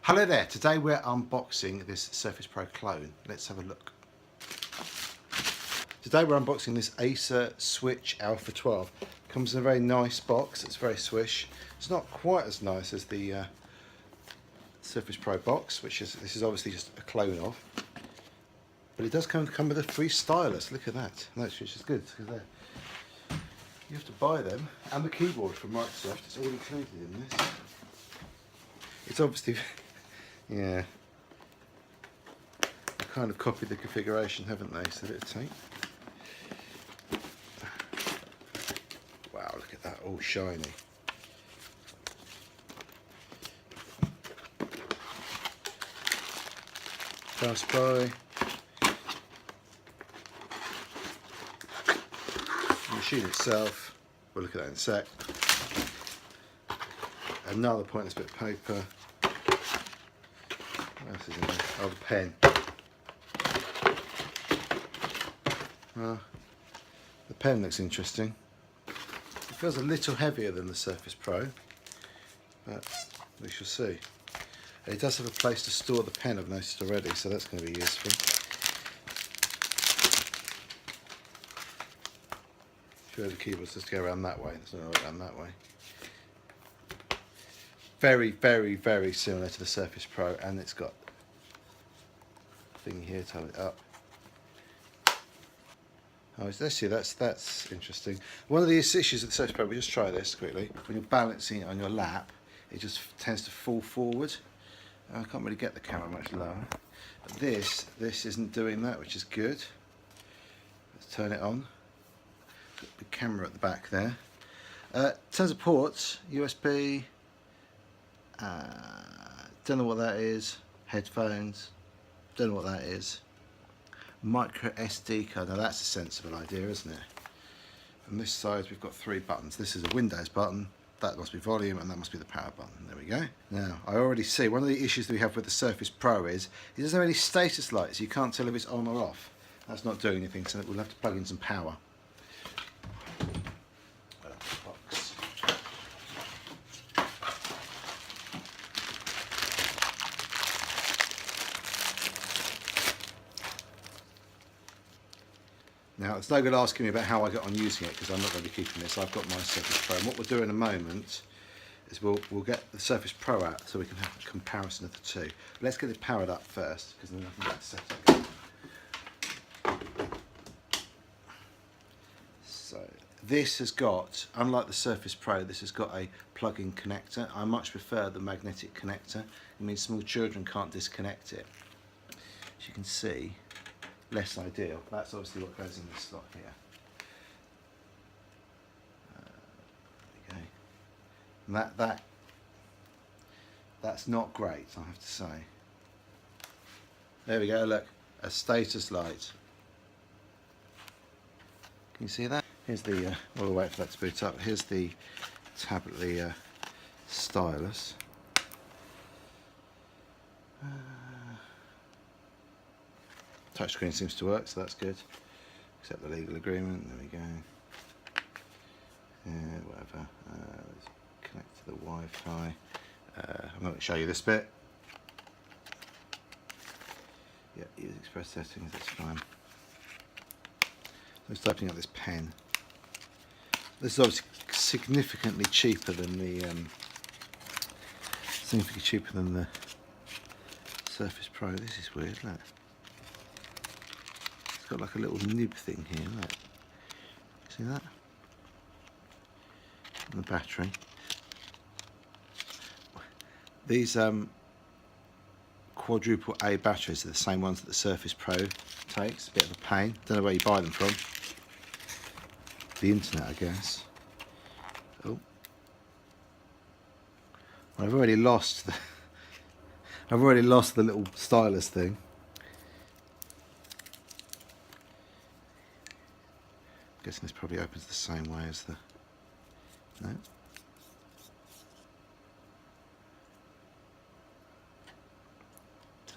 Hello there, today we're unboxing this Surface Pro clone. Let's have a look. Today we're unboxing this Acer Switch Alpha 12. Comes in a very nice box, it's very swish. It's not quite as nice as the Surface Pro box, this is obviously just a clone of. But it does come with a free stylus, look at that. Which is good, because you have to buy them. And the keyboard from Microsoft, it's all included in this. It's obviously, yeah, they kind of copied the configuration, haven't they? So it'll take. Wow, look at that, all shiny. Fast buy. The machine itself, we'll look at that in a sec. Another pointless bit of paper. What else is in there? Oh, the pen. The pen looks interesting. It feels a little heavier than the Surface Pro, but we shall see. And it does have a place to store the pen, I've noticed already, so that's going to be useful. Sure, the keyboard's just go around that way. It's not around that way. Very, very, very similar to the Surface Pro, and it's got a thing here to hold it up. Oh, let's see, that's interesting. One of the issues with the Surface Pro, we just try this quickly. When you're balancing it on your lap, it just tends to fall forward. I can't really get the camera much lower. But this isn't doing that, which is good. Let's turn it on. Got the camera at the back there. In terms of ports, USB. Don't know what that is. Headphones. Don't know what that is. Micro SD card. Now that's a sensible idea, isn't it? On this side we've got 3 buttons. This is a Windows button. That must be volume, and that must be the power button. There we go. Now I already see one of the issues that we have with the Surface Pro is it doesn't have any status lights. You can't tell if it's on or off. That's not doing anything, so we'll have to plug in some power. Now, it's no good asking me about how I got on using it, because I'm not going to be keeping this. I've got my Surface Pro, and what we'll do in a moment is we'll get the Surface Pro out so we can have a comparison of the two. Let's get it powered up first, because then I can get it set up. So this has got, unlike the Surface Pro, this has got a plug-in connector. I much prefer the magnetic connector. It means small children can't disconnect it. As you can see, less ideal. That's obviously what goes in this slot here. There we go. And that's not great, I have to say. There we go. Look, a status light. Can you see that? Here's the. We'll wait for that to boot up. Here's the tablet, the stylus. Touchscreen seems to work, so that's good. Accept the legal agreement. There we go. Yeah, whatever. Let's connect to the Wi-Fi. I'm not going to show you this bit. Yeah, use express settings. That's fine. So it's opening up this pen. This is obviously significantly cheaper than the Surface Pro. This is weird, look. Got like a little nib thing here, look. See that? And the battery. These quadruple A batteries are the same ones that the Surface Pro takes. A bit of a pain. Don't know where you buy them from. The internet, I guess. Oh. Well, I've already lost the little stylus thing. I'm guessing this probably opens the same way as the. No.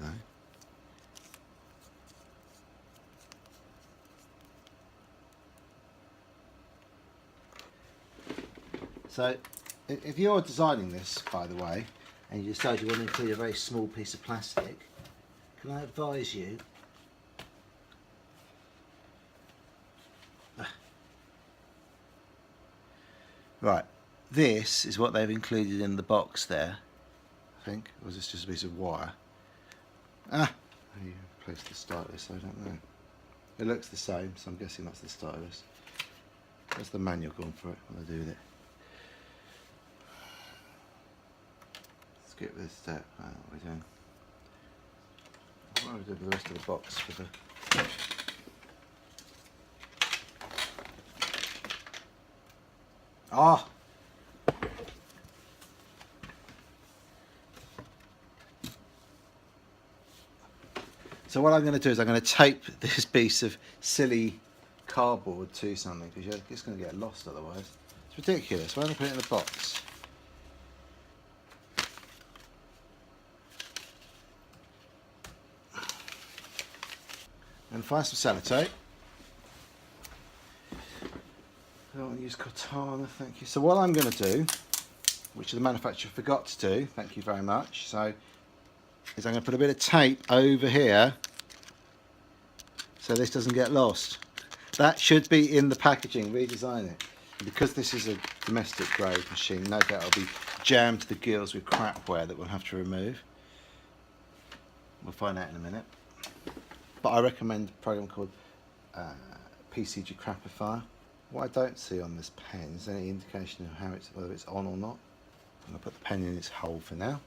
No. So if you're designing this, by the way, and you decide you want to include a very small piece of plastic, can I advise you right, this is what they've included in the box there, I think, or was this just a piece of wire? How you place the stylus, I don't know. It looks the same, so I'm guessing that's the stylus. That's the manual going for it, what I do with it. Skip this step, what are we doing? What do we do with the rest of the box for the... Ah! So what I'm going to do is I'm going to tape this piece of silly cardboard to something, because you're just going to get lost otherwise. It's ridiculous. Why don't I put it in the box? And find some sellotape. I don't want to use Cortana, thank you. So what I'm going to do, which the manufacturer forgot to do, thank you very much, so is I'm going to put a bit of tape over here so this doesn't get lost. That should be in the packaging, redesign it. And because this is a domestic grade machine, no doubt it'll be jammed to the gills with crapware that we'll have to remove. We'll find out in a minute. But I recommend a program called PCG Crapifier. What I don't see on this pen is any indication of how whether it's on or not. I'm going to put the pen in its hole for now.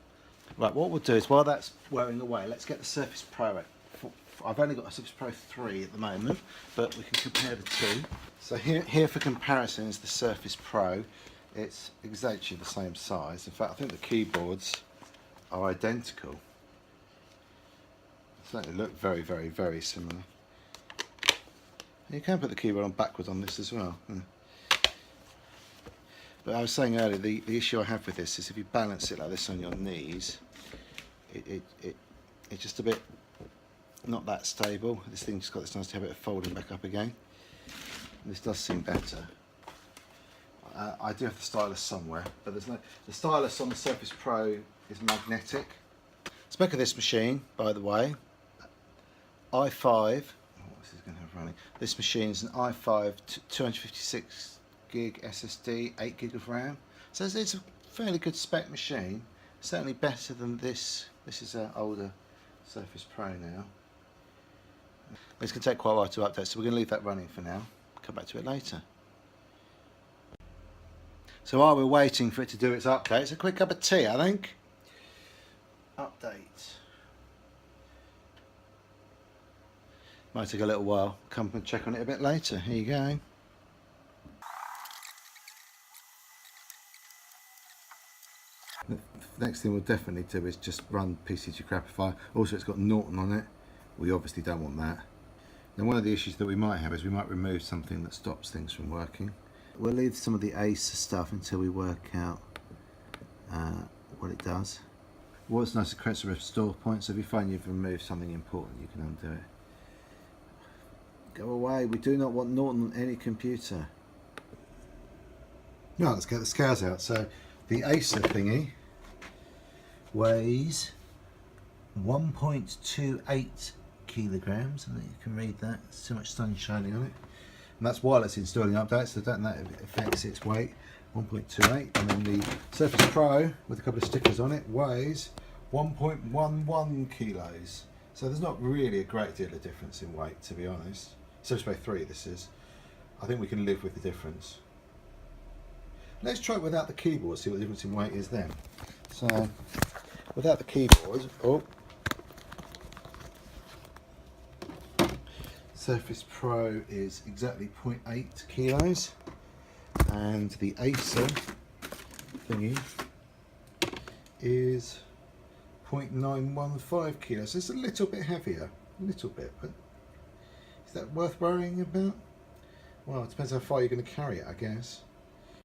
Right, what we'll do is while that's wearing away, let's get the Surface Pro out. I've only got a Surface Pro 3 at the moment, but we can compare the two. So here for comparison is the Surface Pro. It's exactly the same size. In fact, I think the keyboards are identical. They certainly look very, very, very similar. You can put the keyboard on backwards on this as well. But I was saying earlier, the issue I have with this is if you balance it like this on your knees, it's just a bit not that stable. This thing just got this nice habit of folding back up again. This does seem better. I do have the stylus somewhere, but there's no. The stylus on the Surface Pro is magnetic. Spec of this machine, by the way, i5. What's this going to have running? This machine is an i5 256 gig SSD, 8 gig of RAM. So it's a fairly good spec machine. Certainly better than this. This is an older Surface Pro now. It's going to take quite a while to update, so we're going to leave that running for now. Come back to it later. So while we're waiting for it to do its update, it's a quick cup of tea, I think. Update. Might take a little while. Come and check on it a bit later. Here you go. The next thing we'll definitely do is just run PCG Crapifier. Also, it's got Norton on it. We obviously don't want that. Now, one of the issues that we might have is we might remove something that stops things from working. We'll leave some of the Acer stuff until we work out what it does. What's nice, it creates a restore point, so if you find you've removed something important, you can undo it. Go away, we do not want Norton on any computer. Right, let's get the scales out. So the Acer thingy weighs 1.28 kilograms. I think you can read that. There's too much sun shining on it. And that's while it's installing updates, so don't know if it affects its weight. 1.28. And then the Surface Pro, with a couple of stickers on it, weighs 1.11 kilos. So there's not really a great deal of difference in weight, to be honest. Surface Pro 3 this is. I think we can live with the difference. Let's try it without the keyboard, see what the difference in weight is then. So, without the keyboard, Surface Pro is exactly 0.8 kilos, and the Acer thingy is 0.915 kilos. So it's a little bit heavier, a little bit, but is that worth worrying about? Well, it depends how far you're going to carry it, I guess.